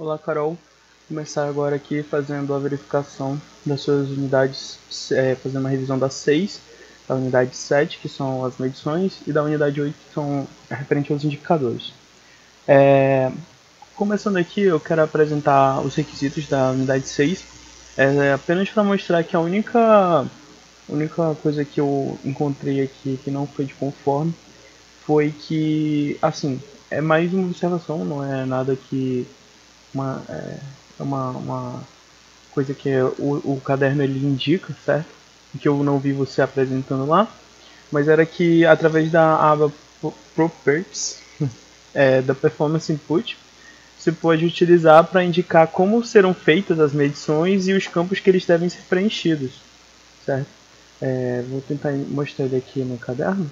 Olá, Carol. Vou começar agora aqui fazendo a verificação das suas unidades, fazendo uma revisão da 6, da unidade 7, que são as medições, e da unidade 8, que são referente aos indicadores. Começando aqui, eu quero apresentar os requisitos da unidade 6, apenas para mostrar que a única coisa que eu encontrei aqui que não foi de conforme foi que, assim, é mais uma observação, não é nada que uma coisa que o caderno ele indica, certo? Que eu não vi você apresentando lá, mas era que através da aba Properties da Performance Input, você pode utilizar para indicar como serão feitas as medições e os campos que eles devem ser preenchidos, certo? Vou tentar mostrar ele aqui no caderno,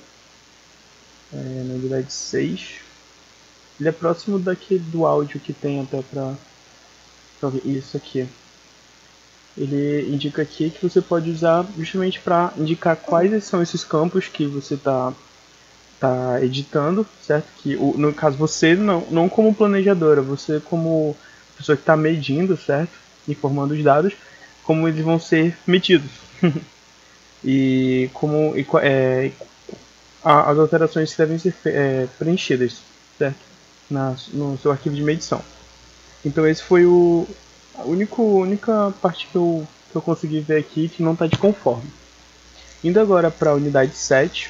na unidade 6. Ele é próximo daqui do áudio que tem até para ver isso aqui. Ele indica aqui que você pode usar justamente para indicar quais são esses campos que você está editando, certo? Que no caso você não como planejadora, você como pessoa que está medindo, certo? Informando os dados, como eles vão ser medidos e como as alterações que devem ser preenchidas, certo? No seu arquivo de medição. Então esse foi a única parte que eu consegui ver aqui que não está de conforme. Indo agora para a unidade 7,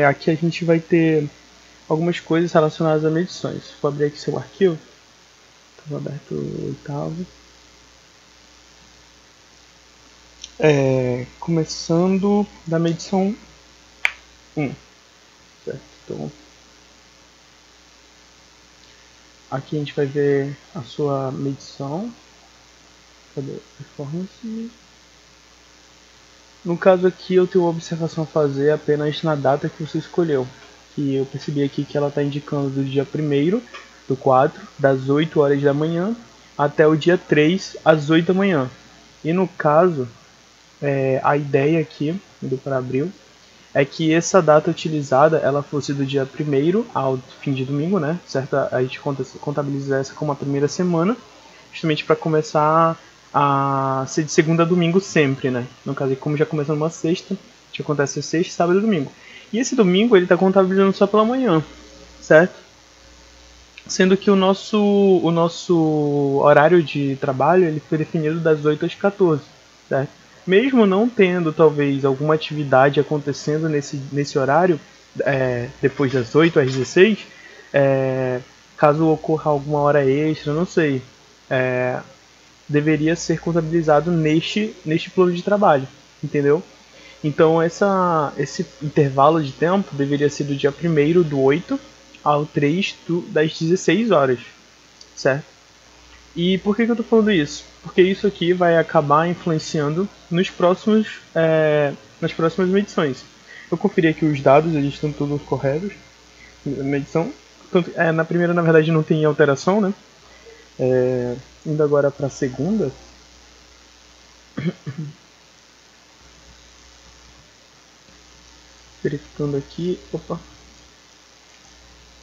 aqui a gente vai ter algumas coisas relacionadas a medições. Vou abrir aqui seu arquivo. Estava aberto o oitavo. Começando da medição 1. Certo? Então, aqui a gente vai ver a sua medição. Cadê? Performance. No caso aqui eu tenho uma observação a fazer apenas na data que você escolheu. Que eu percebi aqui que ela está indicando do dia 1º/4, das 8 horas da manhã, até o dia 3, às 8 da manhã. E no caso, a ideia aqui, indo para abril, é que essa data utilizada ela fosse do dia 1º ao fim de domingo, né? Certo? A gente contabiliza essa como a primeira semana, justamente para começar a ser de segunda a domingo sempre, né? No caso, como já começa numa sexta, que acontece sexta, sábado e domingo. E esse domingo ele está contabilizando só pela manhã, certo? Sendo que o nosso horário de trabalho ele foi definido das 8 às 14, certo? Mesmo não tendo talvez alguma atividade acontecendo nesse horário, depois das 8 às 16, caso ocorra alguma hora extra, não sei, deveria ser contabilizado neste plano de trabalho, entendeu? Então esse intervalo de tempo deveria ser do dia 1º/8 ao 3 das 16 horas, certo? E por que eu estou falando isso? Porque isso aqui vai acabar influenciando nas próximas medições. Eu conferi aqui os dados, eles estão todos corretos na medição. Na primeira, na verdade, não tem alteração, né? Indo agora para a segunda. Verificando aqui. Opa.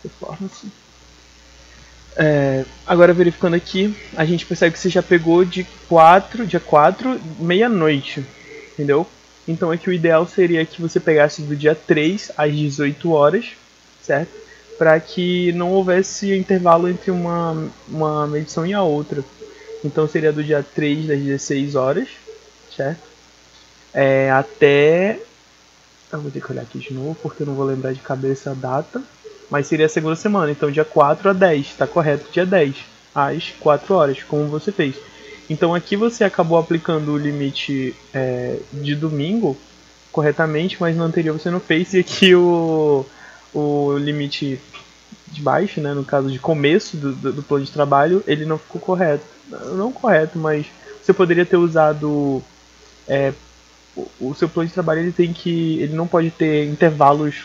Performance. Agora verificando aqui, a gente percebe que você já pegou dia 4, meia-noite, entendeu? Então aqui o ideal seria que você pegasse do dia 3 às 18 horas, certo? Para que não houvesse intervalo entre uma medição e a outra. Então seria do dia 3 das 16 horas, certo? Até... Eu vou ter que olhar aqui de novo porque eu não vou lembrar de cabeça a data. Mas seria a segunda semana, então dia 4 a 10, tá correto, dia 10, às 4 horas, como você fez. Então aqui você acabou aplicando o limite de domingo corretamente, mas no anterior você não fez, e aqui o limite de baixo, né, no caso de começo do plano de trabalho, ele não ficou correto. Não correto, mas você poderia ter usado... o seu plano de trabalho ele não pode ter intervalos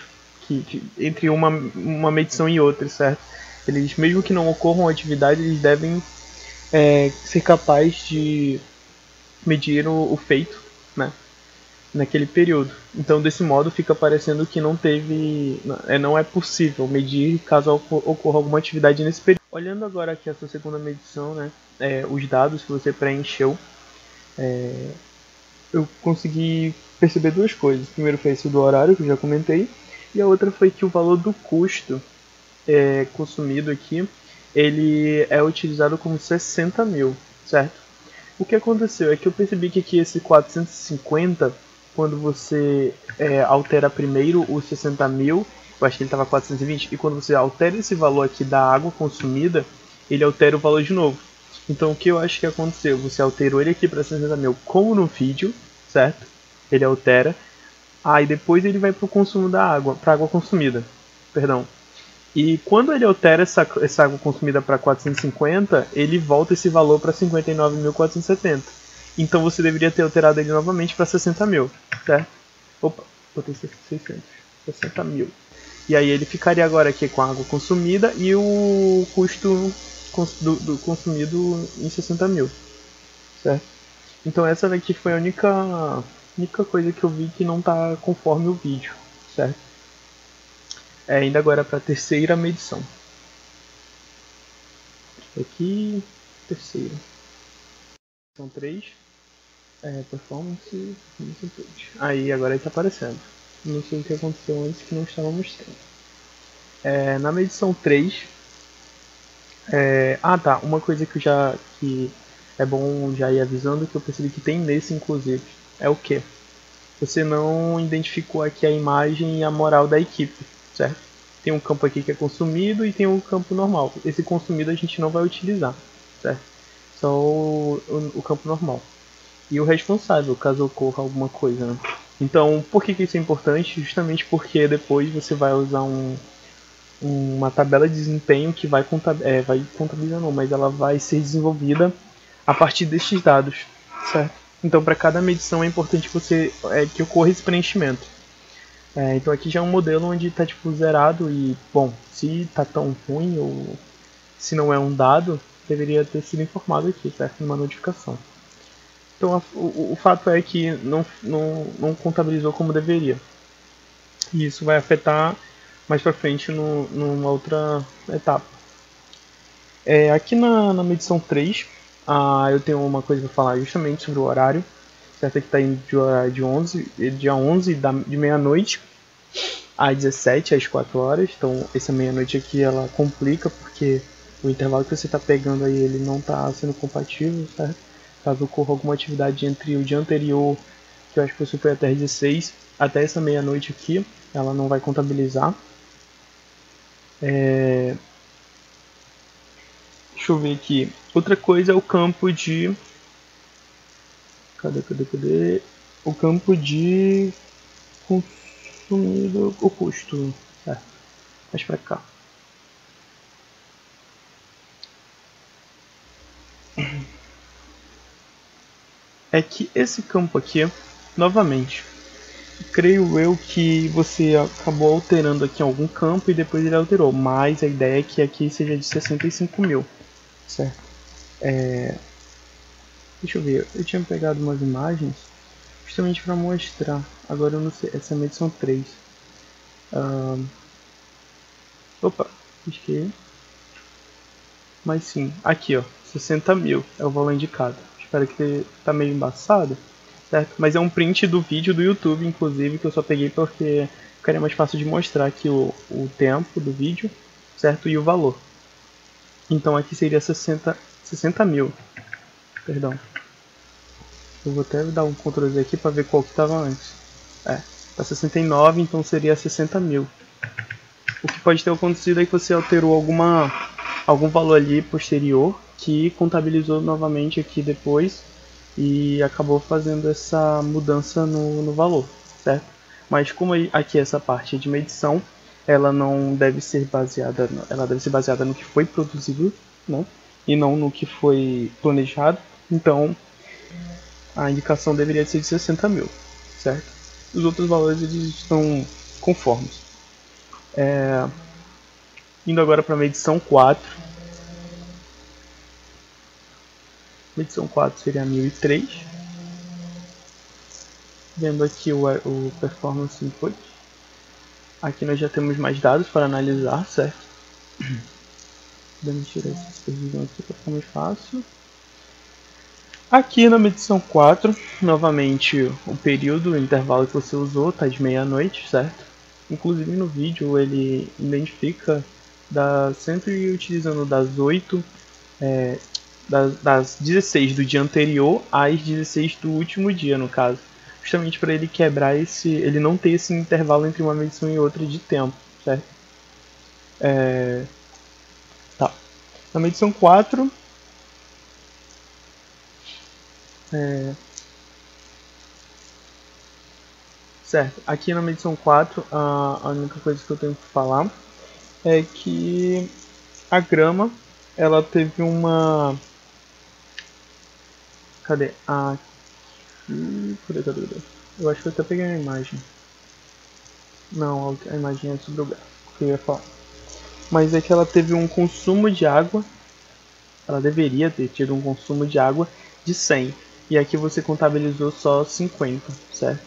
entre uma medição e outra, certo? Eles, mesmo que não ocorram atividades, eles devem ser capazes de medir o feito, né, naquele período. Então, desse modo, fica parecendo que não é possível medir caso ocorra alguma atividade nesse período. Olhando agora aqui essa segunda medição, né, os dados que você preencheu, eu consegui perceber duas coisas. Primeiro foi esse do horário, que eu já comentei, e a outra foi que o valor do custo consumido aqui, ele é utilizado como 60 mil, certo? O que aconteceu é que eu percebi que aqui esse 450, quando você altera primeiro os 60 mil, eu acho que ele estava 420, e quando você altera esse valor aqui da água consumida, ele altera o valor de novo. Então o que eu acho que aconteceu? Você alterou ele aqui para 60 mil como no vídeo, certo? Ele altera. Aí depois ele vai para o consumo da água, para água consumida. Perdão. E quando ele altera essa água consumida para 450, ele volta esse valor para 59.470. Então você deveria ter alterado ele novamente para 60 mil, certo? Opa, botei 600. 60 mil. E aí ele ficaria agora aqui com a água consumida e o custo do consumido em 60 mil, certo? Então essa daqui foi a única coisa que eu vi que não está conforme o vídeo, certo? Ainda agora para a terceira medição. Aqui, terceira. São três. Performance, aí agora está aparecendo. Não sei o que aconteceu antes que não estava mostrando. Na medição 3. Tá. Uma coisa que é bom já ir avisando, que eu percebi que tem nesse inclusive. É o que? Você não identificou aqui a imagem e a moral da equipe, certo? Tem um campo aqui que é consumido e tem um campo normal. Esse consumido a gente não vai utilizar, certo? Só o campo normal. E o responsável, caso ocorra alguma coisa, né? Então, por que isso é importante? Justamente porque depois você vai usar uma tabela de desempenho que vai contabilizar não, mas ela vai ser desenvolvida a partir destes dados, certo? Então, para cada medição é importante que ocorra esse preenchimento. Então aqui já é um modelo onde está tipo zerado e, bom, se está tão ruim ou se não é um dado, deveria ter sido informado aqui, certo? Numa notificação. Então o fato é que não contabilizou como deveria. E isso vai afetar mais para frente numa outra etapa. Aqui na medição 3, eu tenho uma coisa para falar justamente sobre o horário. Certo? Que está indo dia 11 de meia-noite às 17 às 4 horas. Então essa meia-noite aqui ela complica porque o intervalo que você está pegando aí ele não está sendo compatível, certo? Caso ocorra alguma atividade entre o dia anterior, que eu acho que foi até 16, até essa meia-noite aqui, ela não vai contabilizar. Deixa eu ver aqui. Outra coisa é o campo de... Cadê? O campo de consumido, o custo. Mais pra cá. É que esse campo aqui, novamente, creio eu que você acabou alterando aqui algum campo e depois ele alterou, mas a ideia é que aqui seja de 65 mil, certo? Deixa eu ver, eu tinha pegado umas imagens justamente para mostrar, agora eu não sei, essa é a medição 3. Opa, risquei. Mas sim, aqui ó, 60 mil é o valor indicado. Espero que tá meio embaçado, certo? Mas é um print do vídeo do YouTube, inclusive, que eu só peguei porque ficaria mais fácil de mostrar aqui o tempo do vídeo, certo? E o valor. Então aqui seria 60 mil, perdão. Eu vou até dar um Ctrl Z aqui para ver qual que estava antes. Tá 69, então seria 60 mil. O que pode ter acontecido é que você alterou algum valor ali posterior que contabilizou novamente aqui depois e acabou fazendo essa mudança no valor, certo? Mas como aqui essa parte de medição, ela não deve ser baseada, ela deve ser baseada no que foi produzido, né? E não no que foi planejado. Então a indicação deveria ser de 60 mil, certo? Os outros valores eles estão conformes. Indo agora para a medição 4. Medição 4 seria 1003. Vendo aqui o Performance Input. Aqui nós já temos mais dados para analisar, certo? Podemos tirar essa supervisão aqui para ficar mais fácil. Aqui na medição 4, novamente o período, o intervalo que você usou está de meia-noite, certo? Inclusive no vídeo ele identifica sempre utilizando das 8, das 16 do dia anterior às 16 do último dia, no caso. Justamente para ele quebrar ele não ter esse intervalo entre uma medição e outra de tempo, certo? Tá. Na medição 4, certo, aqui na medição 4, a única coisa que eu tenho que falar é que a grama, ela teve uma... Cadê? Cadê? Eu acho que eu até peguei a imagem. Não, a imagem é sobre o gráfico que eu ia falar. Mas é que ela teve um consumo de água, ela deveria ter tido um consumo de água de 100. E aqui você contabilizou só 50, certo?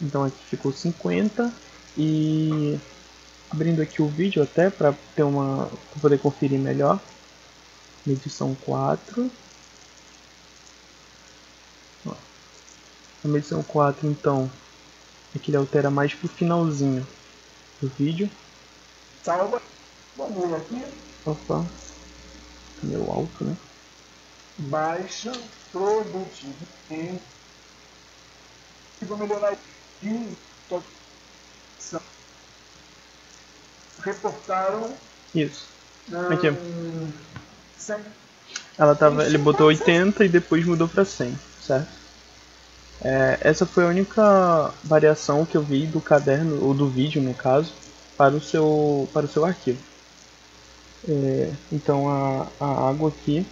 Então aqui ficou 50 e abrindo aqui o vídeo até para poder conferir melhor. Medição 4. A medição 4 então aqui ele altera mais pro finalzinho do vídeo. Salva. Vamos ver aqui. Opa, tá meio alto, né? Baixa produtividade. Vou melhorar de reportaram. Isso. Aqui. 100. Ele botou 80 e depois mudou para 100, certo? Essa foi a única variação que eu vi do caderno, ou do vídeo no caso, para o seu arquivo. Então a água aqui,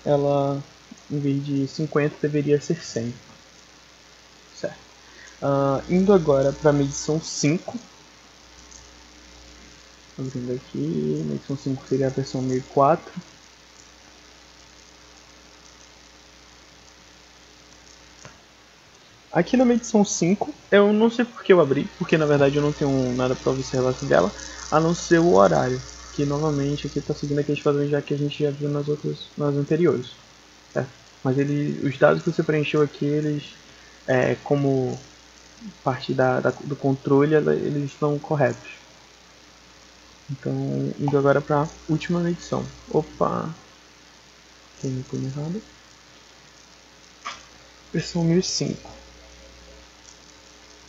ela em vez de 50 deveria ser 100. Certo. Indo agora para a medição 5. Abrindo aqui, medição 5 seria a versão 1004. Aqui na medição 5, eu não sei porque eu abri, porque na verdade eu não tenho nada para observar dela, a não ser o horário, que novamente aqui está seguindo aqueles padrões já que a gente já viu nas anteriores. Mas os dados que você preencheu aqui, eles, como parte do controle, eles estão corretos. Então, indo agora para a última medição. Opa! Tem um pulo errado. Versão 1005.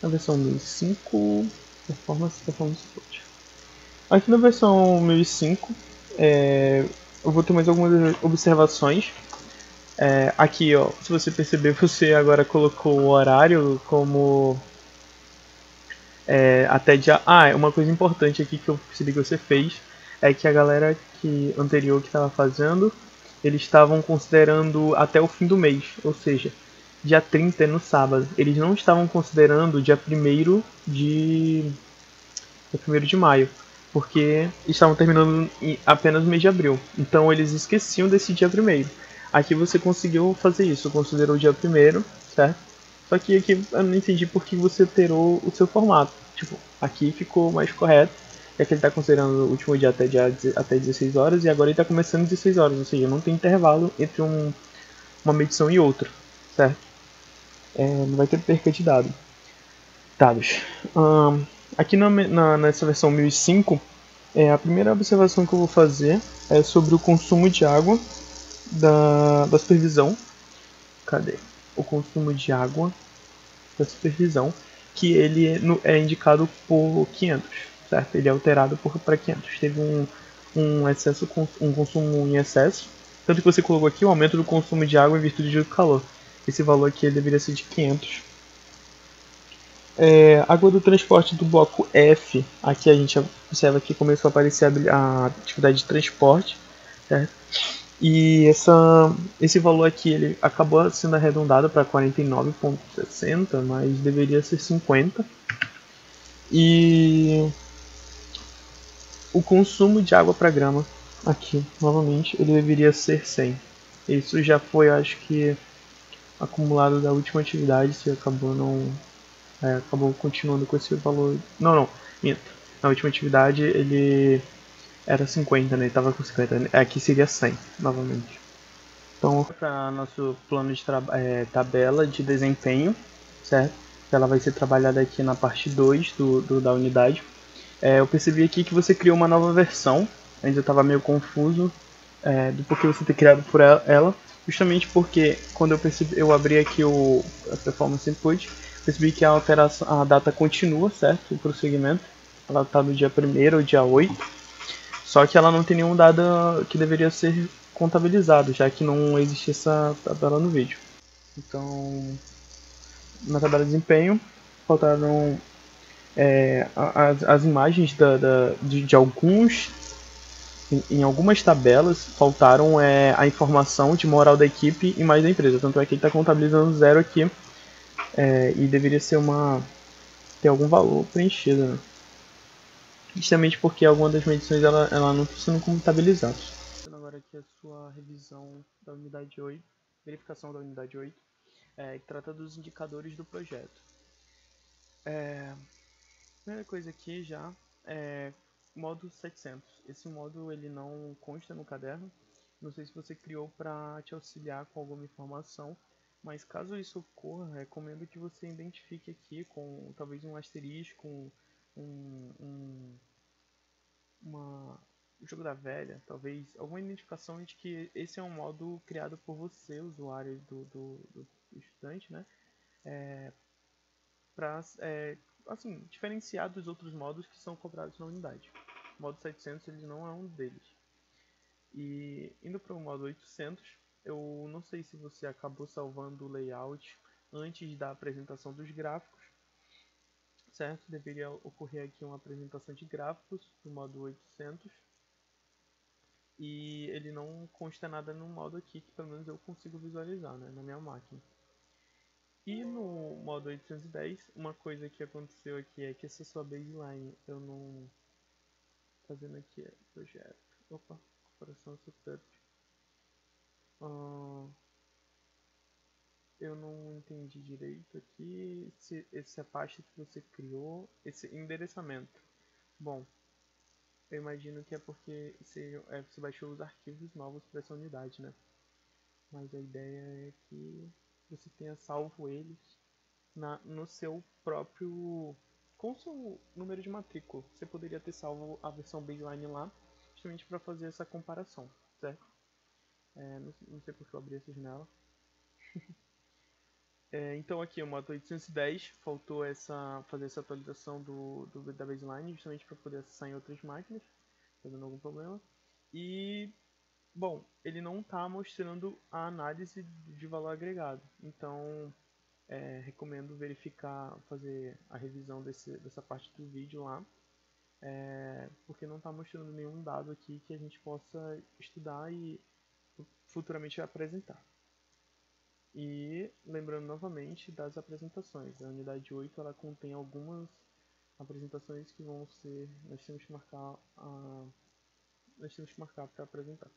Na versão 1005, performance float. Aqui na versão 1005, eu vou ter mais algumas observações. Aqui, ó, se você perceber, você agora colocou o horário como até dia. Uma coisa importante aqui que eu percebi que você fez é que a galera anterior que estava fazendo, eles estavam considerando até o fim do mês, ou seja, dia 30 é no sábado. Eles não estavam considerando dia 1º de maio, porque estavam terminando apenas no mês de abril. Então eles esqueciam desse dia 1º. Aqui você conseguiu fazer isso, considerou o dia 1º, certo? Só que aqui eu não entendi por que você alterou o seu formato. Tipo, aqui ficou mais correto, é que ele está considerando o último dia até 16 horas e agora ele está começando 16 horas, ou seja, não tem intervalo entre uma medição e outra, certo? Não vai ter perca de dados. Aqui nessa versão 1005, a primeira observação que eu vou fazer é sobre o consumo de água da supervisão. Cadê? O consumo de água da supervisão, que ele é indicado por 500, certo? Ele é alterado para 500. Teve um consumo em excesso, tanto que você colocou aqui o aumento do consumo de água em virtude do calor. Esse valor aqui ele deveria ser de 500. Água do transporte do bloco F, aqui a gente observa que começou a aparecer a atividade de transporte, certo? E esse valor aqui ele acabou sendo arredondado para 49,60, mas deveria ser 50. E o consumo de água para grama, aqui novamente, ele deveria ser 100. Isso já foi, acho que, acumulado da última atividade, se acabou não... acabou continuando com esse valor. Não, minto. na última atividade ele era 50, né? Ele tava com 50. Aqui seria 100, novamente. Então, para nosso plano de tabela de desempenho, certo? Ela vai ser trabalhada aqui na parte 2 da unidade. Eu percebi aqui que você criou uma nova versão. Ainda estava meio confuso do porquê você ter criado por ela. Justamente porque quando eu abri aqui a Performance Input, percebi que a data continua, certo? O prosseguimento. Ela está no dia 1º ou dia 8. Só que ela não tem nenhum dado que deveria ser contabilizado, já que não existe essa tabela no vídeo. Então, na tabela de desempenho, faltaram as imagens de alguns. Em algumas tabelas faltaram a informação de moral da equipe e mais da empresa. Tanto é que ele está contabilizando 0 aqui e deveria ser ter algum valor preenchido, né? Justamente porque algumas das medições ela não está sendo contabilizada. Agora aqui a sua revisão da unidade 8, verificação da unidade 8, que trata dos indicadores do projeto. Primeira coisa aqui já é modo 700. Esse modo ele não consta no caderno. Não sei se você criou para te auxiliar com alguma informação, mas caso isso ocorra, recomendo que você identifique aqui com talvez um asterisco, um jogo da velha, talvez alguma identificação de que esse é um modo criado por você, usuário do estudante, né? Para assim, diferenciar dos outros modos que são cobrados na unidade. O modo 700 ele não é um deles. E indo para o modo 800, eu não sei se você acabou salvando o layout antes da apresentação dos gráficos, certo? Deveria ocorrer aqui uma apresentação de gráficos no modo 800. E ele não consta nada no modo aqui que pelo menos eu consigo visualizar, né, na minha máquina. E no modo 810, uma coisa que aconteceu aqui é que essa sua baseline eu não... Fazendo aqui projeto, opa, comparação setup, eu não entendi direito aqui se essa pasta que você criou, esse endereçamento. Bom, eu imagino que é porque você baixou os arquivos novos para essa unidade, né? Mas a ideia é que você tenha salvo eles no seu próprio... com o seu número de matrícula. Você poderia ter salvo a versão baseline lá, justamente para fazer essa comparação, certo? Não sei porque eu abri essa janela. Então aqui o modo 810 faltou fazer essa atualização da baseline, justamente para poder acessar em outras máquinas, fazendo algum problema. E, bom, ele não está mostrando a análise de valor agregado, então recomendo verificar, fazer a revisão dessa parte do vídeo lá, porque não está mostrando nenhum dado aqui que a gente possa estudar e futuramente apresentar. E lembrando novamente das apresentações, a unidade 8 ela contém algumas apresentações que vão ser, nós temos que marcar para apresentar.